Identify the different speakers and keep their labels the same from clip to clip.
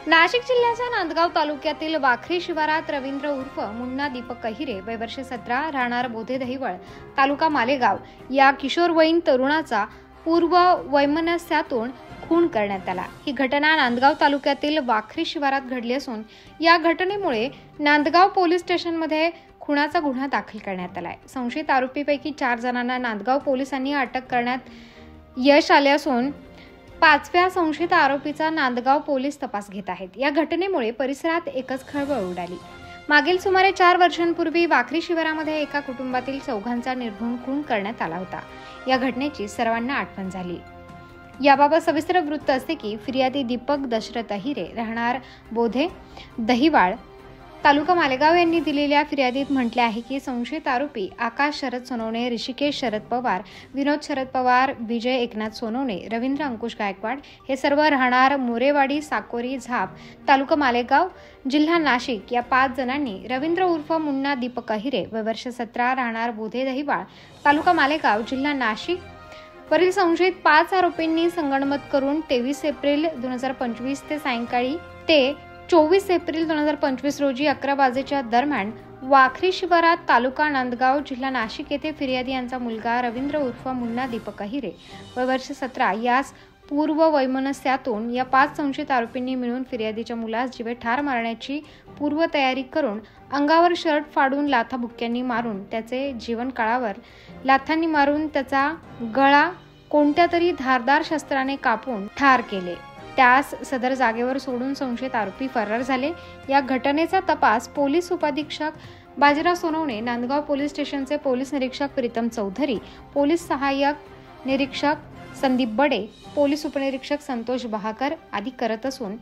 Speaker 1: नाशिक जिल्ह्याच्या नांदगाव तालुक्यातील वाखरी शिवारात रवींद्र उर्फ मुन्ना दीपक अहिरे वय वर्ष 17 राहणार बोधे दहिवळ तालुका मालेगाव या किशोरवयीन तरुणाचा पूर्व वैमनस्यातून खून करण्यात आला। ही घटना नांदगाव तालुक्यातील वाखरी शिवारात घडली असून या घटनेमुळे नांदगाव पोलीस स्टेशनमध्ये खुनाचा गुन्हा दाखल करण्यात आलाय। संशयित आरोपीपैकी 4 जणांना नांदगाव पोलिसांनी अटक करण्यात यश आले असून 5व्या संशयित आरोपीचा नांदगाव पोलीस तपास घेत आहेत। या घटनेमुळे परिसरात एकच खळबळ उडाली। मागील सुमारे 4 वर्षांपूर्वी वाखरी शिवारामध्ये एका कुटुंबातील 4घांचा निर्घृण खून करण्यात आला होता। या घटनेची सर्वांना आठवण झाली। याबाबत सविस्तर वृत्त असे की फिर्यादी दीपक दशरथ अहिरे राहणार बोधे दहिवाळ तालुका मालेगाव यांनी दिलेल्या फिर्यादीत म्हटले आहे की संशयित आरोपी आकाश शरद सोनवणे, ऋषिकेश शरद पवार, विनोद शरद पवार, विजय एकनाथ सोनवणे, रवींद्र अंकुश गायकवाड हे सर्व राहणार मोरेवाडी साकोरी झाप तालुका मालेगाव जिल्हा नाशिक या 5 जणांनी रवींद्र उर्फ मुन्ना दीपक अहिरे वय वर्ष 17 राहणार बोधे दहिवाळ तालुका मालेगाव जिल्हा नाशिक वरील संशयित 5 आरोपींनी संगनमत करून 23 एप्रिल 2025 ते सायंकाळी ते 24 एप्रिल 2025 रोजी 11 वाजेच्या दरम्यान वाखरी शिवारात तालुका नांदगाव जिल्हा नाशिक येथे फिर्यादी यांचा मुलगा रवींद्र उर्फ मुन्ना दीपक अहिरे वय वर्ष 17 यास पूर्व वैमनस्यातून या 5 संशयित आरोपींनी मिळून फिर्यादीच्या मुलास जीवे ठार मारण्याची पूर्वतयारी करून अंगावर शर्ट फाडून लाथाबुक्क्यांनी मारून त्याचे जीवनकाळावर लाथांनी मारून त्याचा गळा कोणत्या तरी धारदार शस्त्राने कापून ठार केले। त्यास सदर जागेवर सोडून संशयित आरोपी फरार झाले। या घटनेचा तपास पोलीस उपाधीक्षक बाजीराव सोनवणे, नांदगाव पोलीस स्टेशनचे पोलीस निरीक्षक प्रीतम चौधरी, पोलीस सहाय्यक निरीक्षक संदीप बडे, पोलीस उपनिरीक्षक संतोष बहाकर आदी करत असून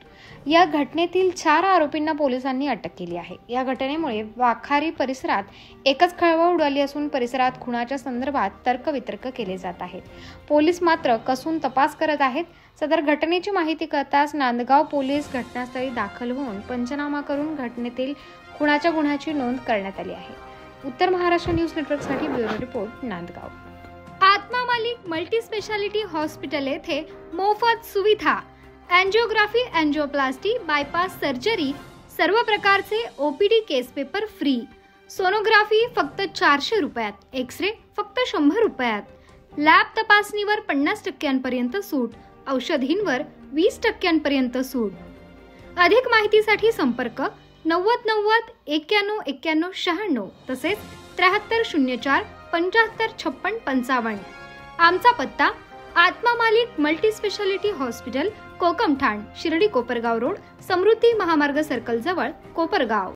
Speaker 1: या घटनेतील 4 आरोपींना पोलिसांनी अटक केली आहे। या घटनेमुळे वाखारी परिसरात एकच खळबळ उडाली असून परिसरात खुनाच्या संदर्भात तर्कवितर्क केले जात आहेत। पोलीस मात्र कसून तपास करत आहेत। सदर घटनेची माहिती कळताच नांदगाव पोलीस घटनास्थळी दाखल होऊन पंचनामा करून घटनेतील खुनाच्या गुन्ह्याची नोंद करण्यात आली आहे। उत्तर महाराष्ट्र न्यूज नेटवर्कसाठी ब्युरो रिपोर्ट नांदगाव।
Speaker 2: आत्मा मालिक मल्टी स्पेशालिटी हॉस्पिटल येथे मोफत सुविधा एंजियोग्राफी, एंजियोप्लास्टी, बायपास सर्जरी, सर्व प्रकारचे ओपीडी केस पेपर फ्री, सोनोग्राफी फक्त 400 रुपयात, एक्सरे फक्त 100 रुपयात, लॅब तपासणीवर 50% सूट, औषधींवर 20% सूट। अधिक माहितीसाठी संपर्क 90 90 91 91 96 तसेच 7304 75 56 55। आमचा पत्ता Atma Malik multi speciality hospital, Kokamthan, Shirdi Kopargaon road, Samruddhi Mahamarg circle जवळ, कोपरगाव।